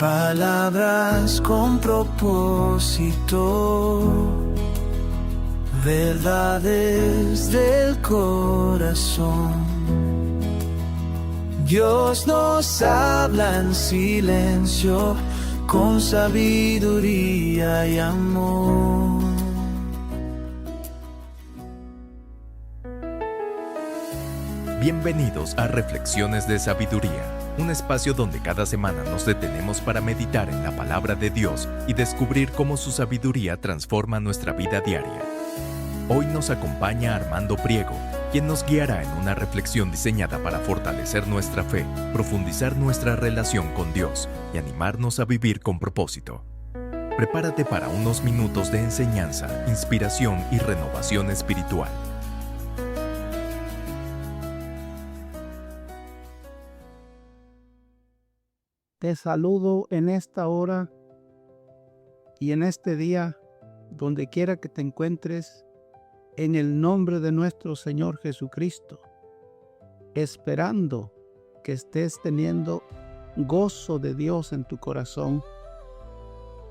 Palabras con propósito, verdades del corazón. Dios nos habla en silencio, con sabiduría y amor. Bienvenidos a Reflexiones de Sabiduría, un espacio donde cada semana nos detenemos para meditar en la palabra de Dios y descubrir cómo su sabiduría transforma nuestra vida diaria. Hoy nos acompaña Armando Priego, quien nos guiará en una reflexión diseñada para fortalecer nuestra fe, profundizar nuestra relación con Dios y animarnos a vivir con propósito. Prepárate para unos minutos de enseñanza, inspiración y renovación espiritual. Te saludo en esta hora y en este día, donde quiera que te encuentres, en el nombre de nuestro Señor Jesucristo, esperando que estés teniendo gozo de Dios en tu corazón,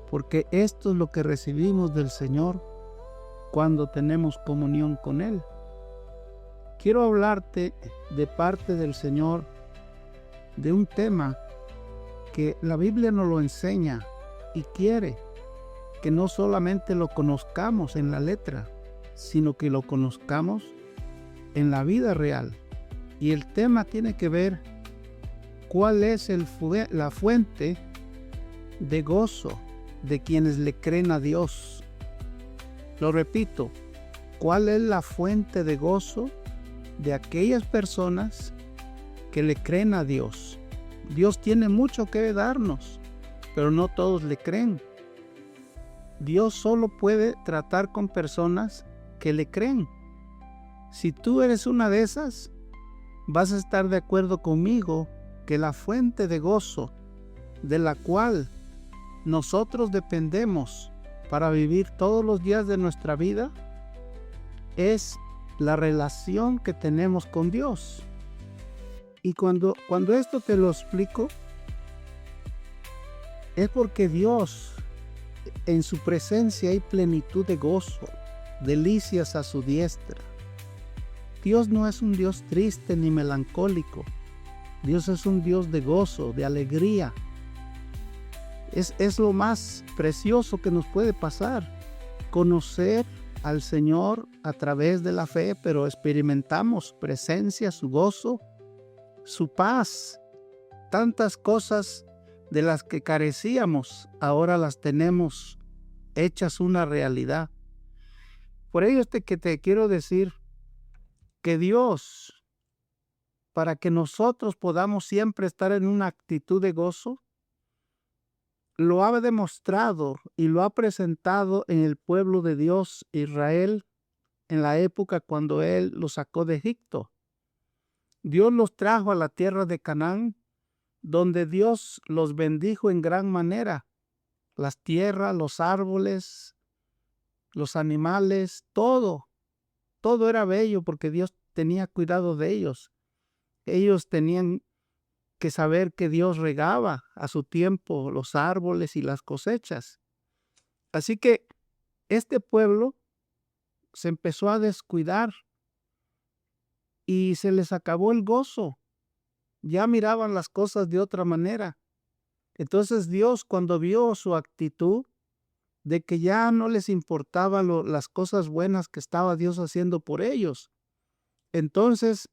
porque esto es lo que recibimos del Señor cuando tenemos comunión con Él. Quiero hablarte de parte del Señor de un tema que la Biblia nos lo enseña y quiere que no solamente lo conozcamos en la letra, sino que lo conozcamos en la vida real. Y el tema tiene que ver cuál es la fuente de gozo de quienes le creen a Dios. Lo repito, ¿cuál es la fuente de gozo de aquellas personas que le creen a Dios? Dios tiene mucho que darnos, pero no todos le creen. Dios solo puede tratar con personas que le creen. Si tú eres una de esas, vas a estar de acuerdo conmigo que la fuente de gozo de la cual nosotros dependemos para vivir todos los días de nuestra vida es la relación que tenemos con Dios. Y cuando esto te lo explico, es porque Dios, en su presencia hay plenitud de gozo, delicias a su diestra. Dios no es un Dios triste ni melancólico. Dios es un Dios de gozo, de alegría. Es lo más precioso que nos puede pasar, conocer al Señor a través de la fe, pero experimentamos su presencia, su gozo, su paz. Tantas cosas de las que carecíamos, ahora las tenemos hechas una realidad. Por ello que te quiero decir que Dios, para que nosotros podamos siempre estar en una actitud de gozo, lo ha demostrado y lo ha presentado en el pueblo de Dios, Israel, en la época cuando Él los sacó de Egipto. Dios los trajo a la tierra de Canaán, donde Dios los bendijo en gran manera. Las tierras, los árboles, los animales, todo era bello porque Dios tenía cuidado de ellos. Ellos tenían que saber que Dios regaba a su tiempo los árboles y las cosechas. Así que este pueblo se empezó a descuidar y se les acabó el gozo. Ya miraban las cosas de otra manera. Entonces Dios, cuando vio su actitud de que ya no les importaban las cosas buenas que estaba Dios haciendo por ellos, entonces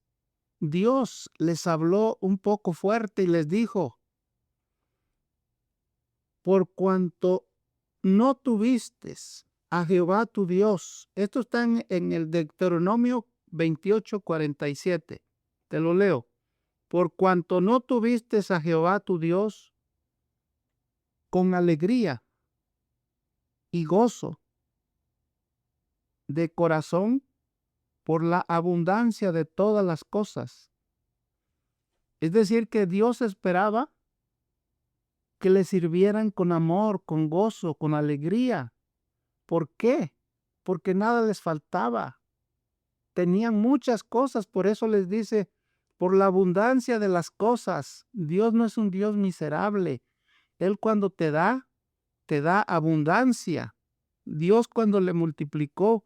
Dios les habló un poco fuerte y les dijo: por cuanto no tuviste a Jehová tu Dios. Esto está en el Deuteronomio 28:47. Te lo leo. Por cuanto no tuviste a Jehová tu Dios con alegría y gozo de corazón por la abundancia de todas las cosas. Es decir, que Dios esperaba que le sirvieran con amor, con gozo, con alegría. ¿Por qué? Porque nada les faltaba. Tenían muchas cosas, por eso les dice, por la abundancia de las cosas. Dios no es un Dios miserable. Él cuando te da abundancia. Dios cuando le multiplicó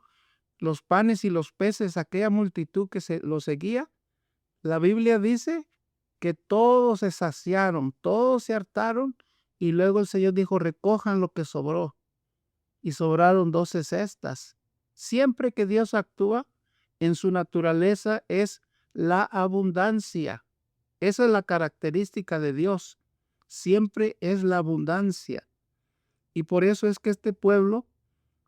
los panes y los peces a aquella multitud que lo seguía, la Biblia dice que todos se saciaron, todos se hartaron, y luego el Señor dijo, recojan lo que sobró, y sobraron 12 cestas. Siempre que Dios actúa, en su naturaleza es la abundancia. Esa es la característica de Dios. Siempre es la abundancia. Y por eso es que este pueblo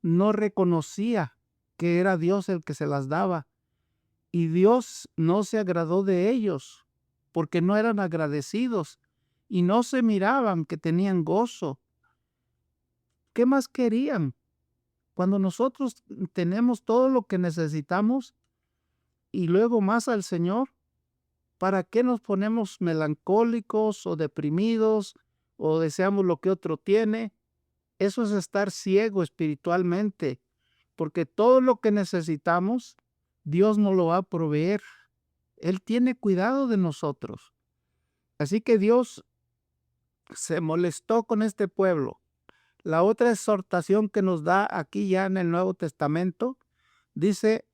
no reconocía que era Dios el que se las daba. Y Dios no se agradó de ellos porque no eran agradecidos y no se miraban que tenían gozo. ¿Qué más querían? Cuando nosotros tenemos todo lo que necesitamos y luego más al Señor, ¿para qué nos ponemos melancólicos o deprimidos o deseamos lo que otro tiene? Eso es estar ciego espiritualmente, porque todo lo que necesitamos, Dios nos lo va a proveer. Él tiene cuidado de nosotros. Así que Dios se molestó con este pueblo. La otra exhortación que nos da aquí ya en el Nuevo Testamento, dice,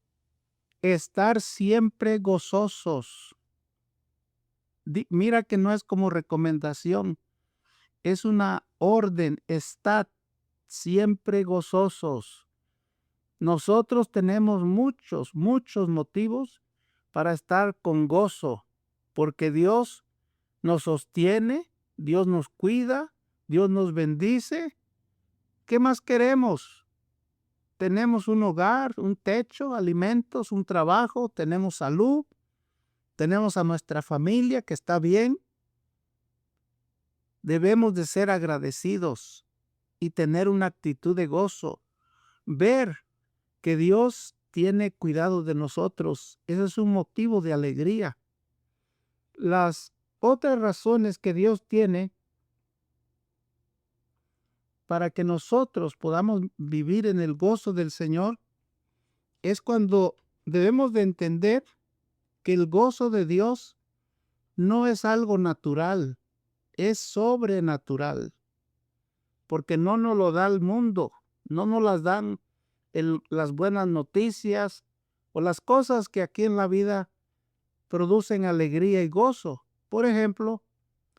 estar siempre gozosos. Mira que no es como recomendación, es una orden, estad siempre gozosos. Nosotros tenemos muchos motivos para estar con gozo, porque Dios nos sostiene, Dios nos cuida, Dios nos bendice. ¿Qué más queremos? Tenemos un hogar, un techo, alimentos, un trabajo, tenemos salud, tenemos a nuestra familia que está bien. Debemos de ser agradecidos y tener una actitud de gozo. Ver que Dios tiene cuidado de nosotros, ese es un motivo de alegría. Las otras razones que Dios tiene para que nosotros podamos vivir en el gozo del Señor es cuando debemos de entender que el gozo de Dios no es algo natural, es sobrenatural, porque no nos lo da el mundo, no nos las dan las buenas noticias o las cosas que aquí en la vida producen alegría y gozo. Por ejemplo,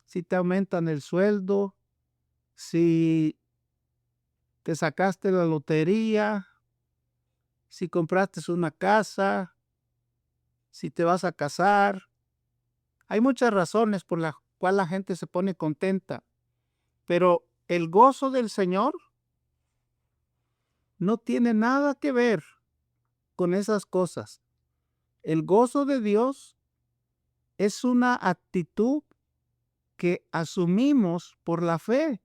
si te aumentan el sueldo, si te sacaste la lotería, si compraste una casa, si te vas a casar. Hay muchas razones por las cuales la gente se pone contenta, pero el gozo del Señor no tiene nada que ver con esas cosas. El gozo de Dios es una actitud que asumimos por la fe,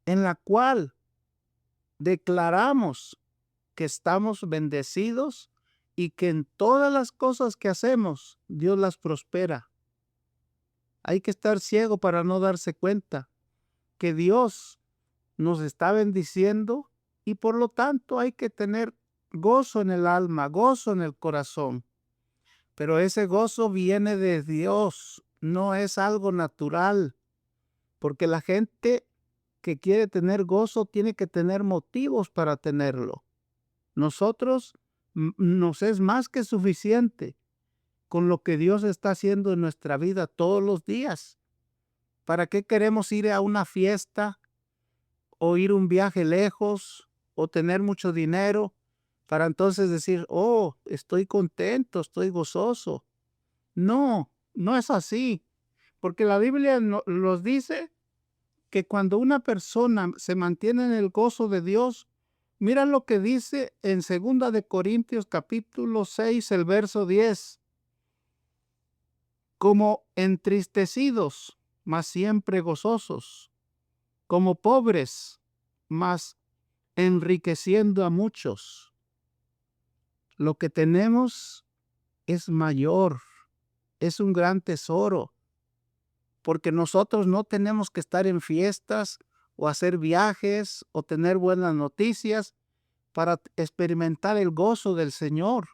en la cual declaramos que estamos bendecidos y que en todas las cosas que hacemos, Dios las prospera. Hay que estar ciego para no darse cuenta que Dios nos está bendiciendo y por lo tanto hay que tener gozo en el alma, gozo en el corazón. Pero ese gozo viene de Dios, no es algo natural, porque la gente que quiere tener gozo tiene que tener motivos para tenerlo. Nosotros nos es más que suficiente con lo que Dios está haciendo en nuestra vida todos los días. ¿Para qué queremos ir a una fiesta o ir a un viaje lejos o tener mucho dinero para entonces decir, oh, estoy contento, estoy gozoso? No, no es así, porque la Biblia nos dice que cuando una persona se mantiene en el gozo de Dios, mira lo que dice en 2 de Corintios capítulo 6, el verso 10. Como entristecidos, mas siempre gozosos, como pobres, mas enriqueciendo a muchos. Lo que tenemos es mayor, es un gran tesoro, porque nosotros no tenemos que estar en fiestas o hacer viajes o tener buenas noticias para experimentar el gozo del Señor.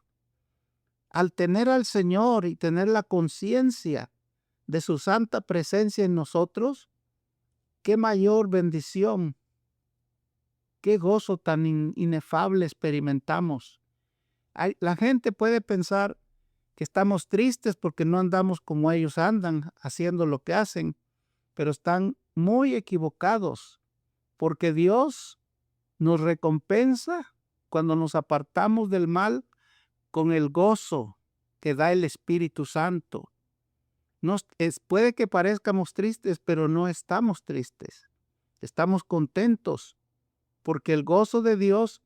Al tener al Señor y tener la conciencia de su santa presencia en nosotros, qué mayor bendición, qué gozo tan inefable experimentamos. La gente puede pensar que estamos tristes porque no andamos como ellos andan, haciendo lo que hacen, pero están muy equivocados, porque Dios nos recompensa cuando nos apartamos del mal con el gozo que da el Espíritu Santo. Puede que parezcamos tristes, pero no estamos tristes. Estamos contentos porque el gozo de Dios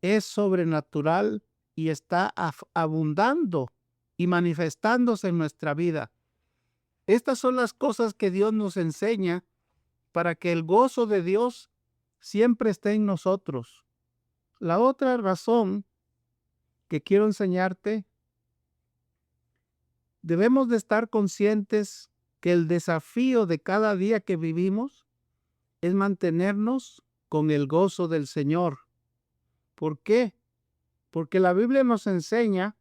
es sobrenatural y está abundando y manifestándose en nuestra vida. Estas son las cosas que Dios nos enseña para que el gozo de Dios siempre esté en nosotros. La otra razón que quiero enseñarte, debemos de estar conscientes que el desafío de cada día que vivimos es mantenernos con el gozo del Señor. ¿Por qué? Porque la Biblia nos enseña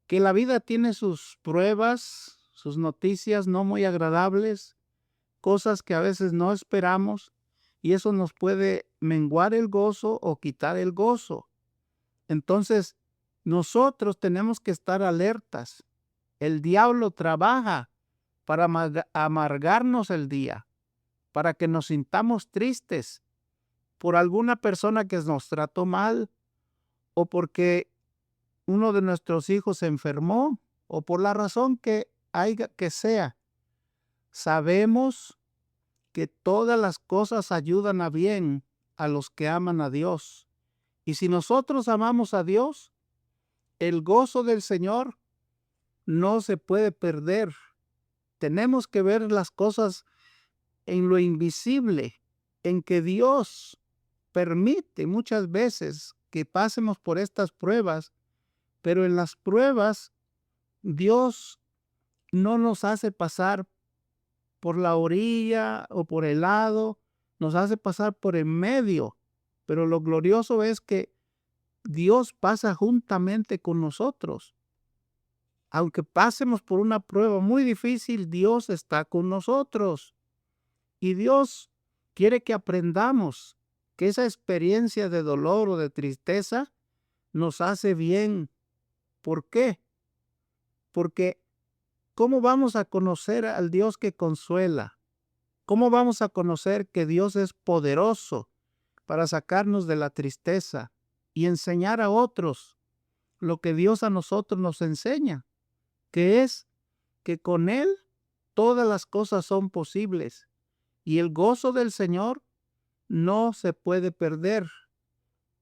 que la vida tiene sus pruebas, sus noticias no muy agradables, cosas que a veces no esperamos, y eso nos puede menguar el gozo o quitar el gozo. Entonces, nosotros tenemos que estar alertas. El diablo trabaja para amargarnos el día, para que nos sintamos tristes por alguna persona que nos trató mal, o porque uno de nuestros hijos se enfermó, o por la razón que sea. Sabemos que todas las cosas ayudan a bien a los que aman a Dios. Y si nosotros amamos a Dios, el gozo del Señor no se puede perder. Tenemos que ver las cosas en lo invisible, en que Dios permite muchas veces que pasemos por estas pruebas, pero en las pruebas Dios no nos hace pasar por la orilla o por el lado, nos hace pasar por el medio. Pero lo glorioso es que Dios pasa juntamente con nosotros. Aunque pasemos por una prueba muy difícil, Dios está con nosotros. Y Dios quiere que aprendamos que esa experiencia de dolor o de tristeza nos hace bien. ¿Por qué? Porque ¿cómo vamos a conocer al Dios que consuela? ¿Cómo vamos a conocer que Dios es poderoso para sacarnos de la tristeza y enseñar a otros lo que Dios a nosotros nos enseña? Que es que con Él todas las cosas son posibles y el gozo del Señor no se puede perder.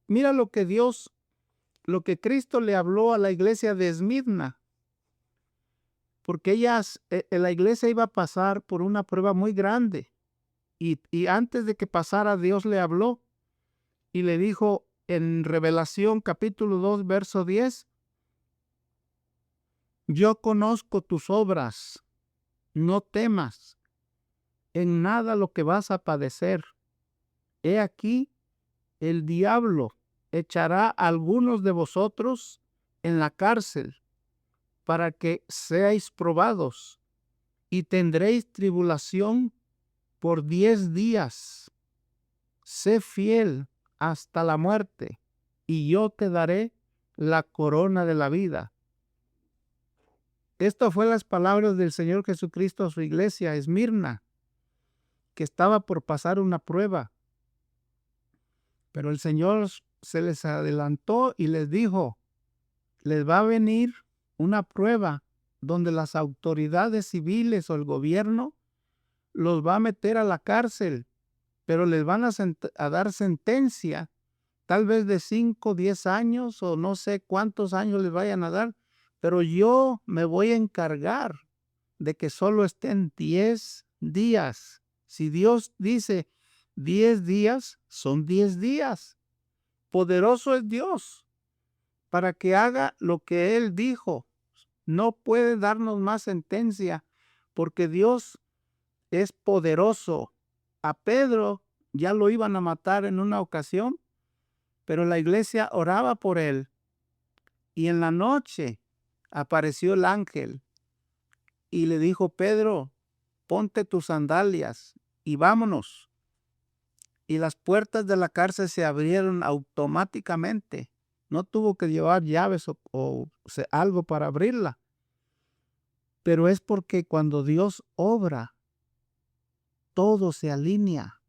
Mira lo que Cristo le habló a la iglesia de Esmirna, porque la iglesia iba a pasar por una prueba muy grande. Y antes de que pasara, Dios le habló y le dijo en Revelación capítulo 2, verso 10, yo conozco tus obras, no temas en nada lo que vas a padecer. He aquí, el diablo echará a algunos de vosotros en la cárcel para que seáis probados y tendréis tribulación por 10 días. Sé fiel hasta la muerte y yo te daré la corona de la vida. Esto fue las palabras del Señor Jesucristo a su iglesia, Esmirna, que estaba por pasar una prueba. Pero el Señor se les adelantó y les dijo, les va a venir una prueba donde las autoridades civiles o el gobierno los va a meter a la cárcel, pero les van a dar sentencia, tal vez de 5, 10 años o no sé cuántos años les vayan a dar, pero yo me voy a encargar de que solo estén 10 días. Si Dios dice 10 días, son 10 días. Poderoso es Dios para que haga lo que Él dijo. No puede darnos más sentencia porque Dios es poderoso. A Pedro ya lo iban a matar en una ocasión, pero la iglesia oraba por él. Y en la noche apareció el ángel y le dijo, Pedro, ponte tus sandalias y vámonos. Y las puertas de la cárcel se abrieron automáticamente. No tuvo que llevar llaves o algo para abrirla. Pero es porque cuando Dios obra, todo se alinea.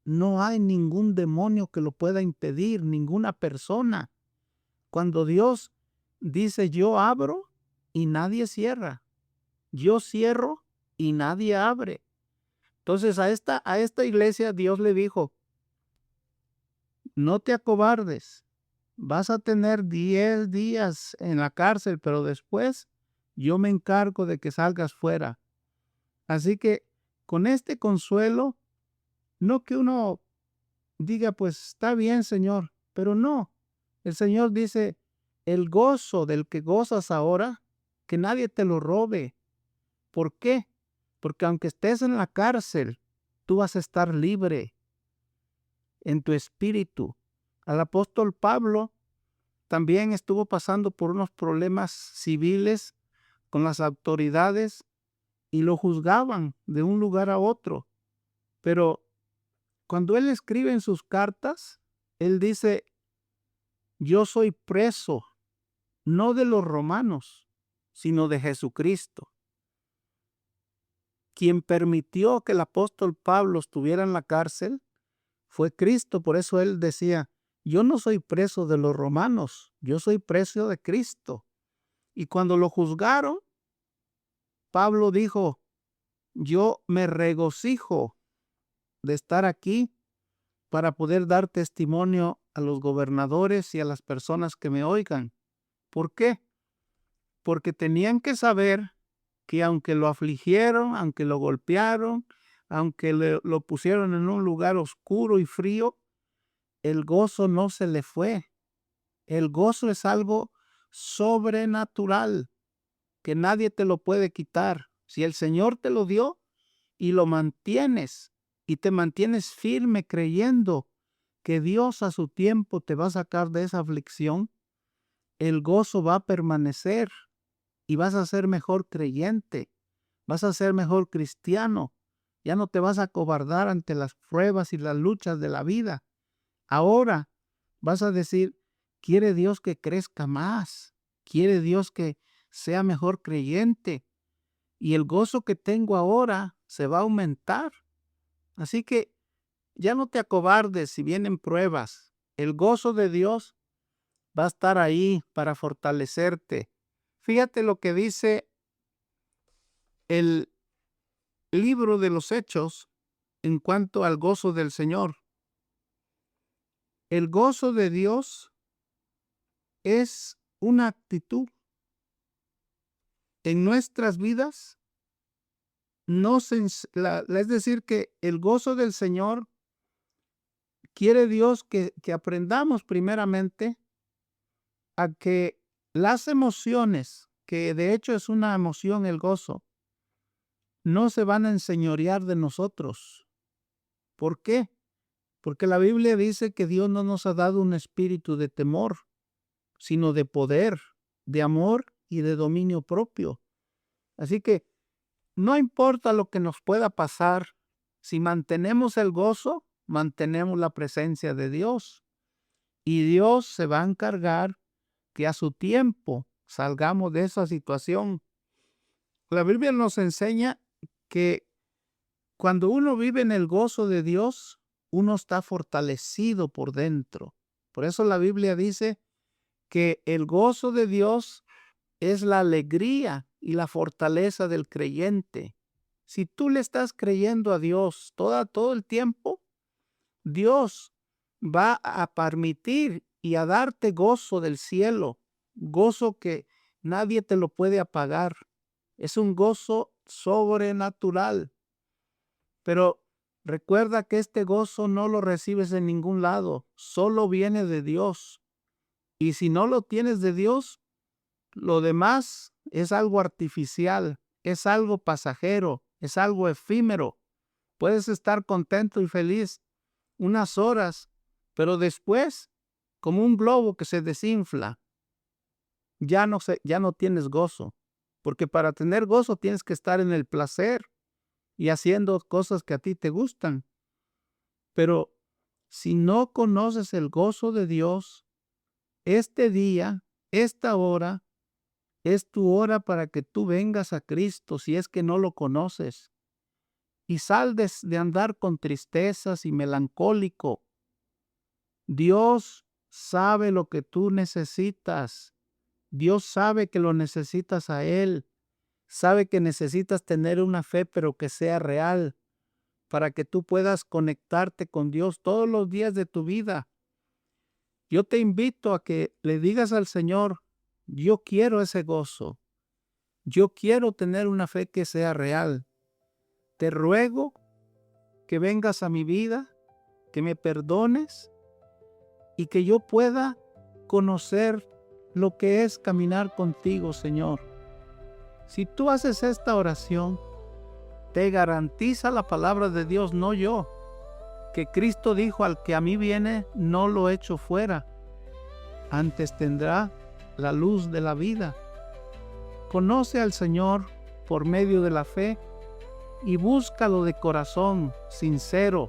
No hay ningún demonio que lo pueda impedir, ninguna persona. Cuando Dios dice yo abro y nadie cierra. Yo cierro y nadie abre. Entonces a esta iglesia Dios le dijo, no te acobardes. Vas a tener 10 días en la cárcel, pero después yo me encargo de que salgas fuera. Así que con este consuelo, no que uno diga, pues está bien, Señor, pero no. El Señor dice, el gozo del que gozas ahora, que nadie te lo robe. ¿Por qué? Porque aunque estés en la cárcel, tú vas a estar libre en tu espíritu. Al apóstol Pablo también estuvo pasando por unos problemas civiles con las autoridades y lo juzgaban de un lugar a otro. Pero cuando él escribe en sus cartas, él dice, yo soy preso, no de los romanos, sino de Jesucristo. Quien permitió que el apóstol Pablo estuviera en la cárcel fue Cristo. Por eso él decía, yo no soy preso de los romanos, yo soy preso de Cristo. Y cuando lo juzgaron, Pablo dijo, yo me regocijo de estar aquí para poder dar testimonio a los gobernadores y a las personas que me oigan. ¿Por qué? Porque tenían que saber que aunque lo afligieron, aunque lo golpearon, aunque lo pusieron en un lugar oscuro y frío, el gozo no se le fue. El gozo es algo sobrenatural que nadie te lo puede quitar. Si el Señor te lo dio y lo mantienes y te mantienes firme creyendo que Dios a su tiempo te va a sacar de esa aflicción, el gozo va a permanecer y vas a ser mejor creyente, vas a ser mejor cristiano. Ya no te vas a acobardar ante las pruebas y las luchas de la vida. Ahora vas a decir, quiere Dios que crezca más, quiere Dios que sea mejor creyente y el gozo que tengo ahora se va a aumentar. Así que ya no te acobardes si vienen pruebas. El gozo de Dios va a estar ahí para fortalecerte. Fíjate lo que dice el libro de los Hechos en cuanto al gozo del Señor. El gozo de Dios es una actitud en nuestras vidas. Es decir, que el gozo del Señor quiere Dios que aprendamos primeramente a que las emociones, que de hecho es una emoción el gozo, no se van a enseñorear de nosotros. ¿Por qué? Porque la Biblia dice que Dios no nos ha dado un espíritu de temor, sino de poder, de amor y de dominio propio. Así que no importa lo que nos pueda pasar, si mantenemos el gozo, mantenemos la presencia de Dios. Y Dios se va a encargar que a su tiempo salgamos de esa situación. La Biblia nos enseña que cuando uno vive en el gozo de Dios, uno está fortalecido por dentro. Por eso la Biblia dice que el gozo de Dios es la alegría y la fortaleza del creyente. Si tú le estás creyendo a Dios todo el tiempo, Dios va a permitir y a darte gozo del cielo, gozo que nadie te lo puede apagar. Es un gozo sobrenatural. Pero recuerda que este gozo no lo recibes en ningún lado, solo viene de Dios. Y si no lo tienes de Dios, lo demás es algo artificial, es algo pasajero, es algo efímero. Puedes estar contento y feliz unas horas, pero después, como un globo que se desinfla, ya no tienes gozo. Porque para tener gozo tienes que estar en el placer. y haciendo cosas que a ti te gustan. Pero si no conoces el gozo de Dios, este día, esta hora, es tu hora para que tú vengas a Cristo si es que no lo conoces. Y sal de andar con tristezas y melancólico. Dios sabe lo que tú necesitas. Dios sabe que lo necesitas a Él. Sabe que necesitas tener una fe, pero que sea real, para que tú puedas conectarte con Dios todos los días de tu vida. Yo te invito a que le digas al Señor, yo quiero ese gozo. Yo quiero tener una fe que sea real. Te ruego que vengas a mi vida, que me perdones y que yo pueda conocer lo que es caminar contigo, Señor. Si tú haces esta oración, te garantiza la palabra de Dios, no yo, que Cristo dijo, al que a mí viene, no lo echo fuera. Antes tendrá la luz de la vida. Conoce al Señor por medio de la fe y búscalo de corazón sincero,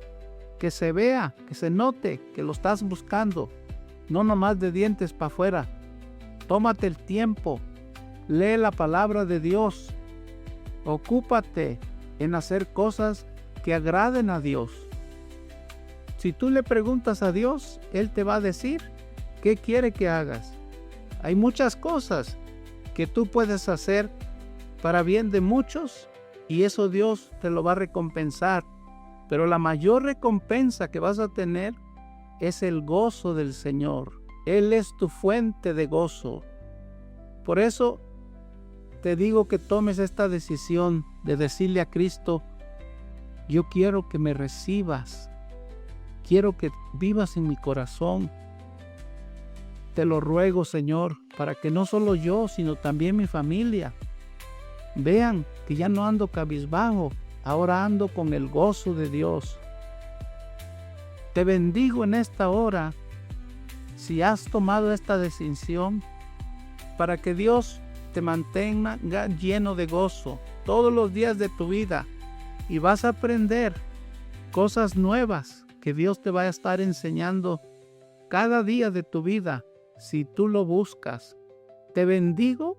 que se vea, que se note que lo estás buscando, no nomás de dientes para afuera. Tómate el tiempo, lee la palabra de Dios, ocúpate en hacer cosas que agraden a Dios. Si tú le preguntas a Dios, Él te va a decir qué quiere que hagas. Hay muchas cosas que tú puedes hacer para bien de muchos y eso Dios te lo va a recompensar. Pero la mayor recompensa que vas a tener es el gozo del Señor. Él es tu fuente de gozo. Por eso te digo que tomes esta decisión de decirle a Cristo, yo quiero que me recibas. Quiero que vivas en mi corazón. Te lo ruego, Señor, para que no solo yo, sino también mi familia vean que ya no ando cabizbajo, ahora ando con el gozo de Dios. Te bendigo en esta hora, si has tomado esta decisión, para que Dios te mantenga lleno de gozo todos los días de tu vida y vas a aprender cosas nuevas que Dios te va a estar enseñando cada día de tu vida si tú lo buscas. Te bendigo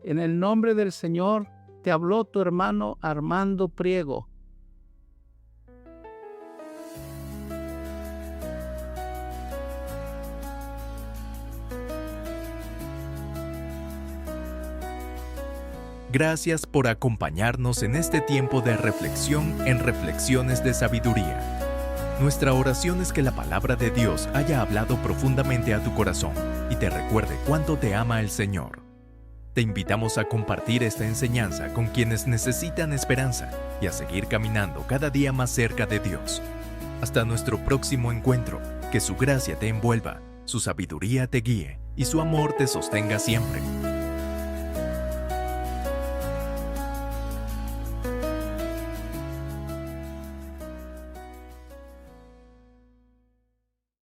en el nombre del Señor. Te habló tu hermano Armando Priego. Gracias por acompañarnos en este tiempo de reflexión en Reflexiones de Sabiduría. Nuestra oración es que la palabra de Dios haya hablado profundamente a tu corazón y te recuerde cuánto te ama el Señor. Te invitamos a compartir esta enseñanza con quienes necesitan esperanza y a seguir caminando cada día más cerca de Dios. Hasta nuestro próximo encuentro, que su gracia te envuelva, su sabiduría te guíe y su amor te sostenga siempre.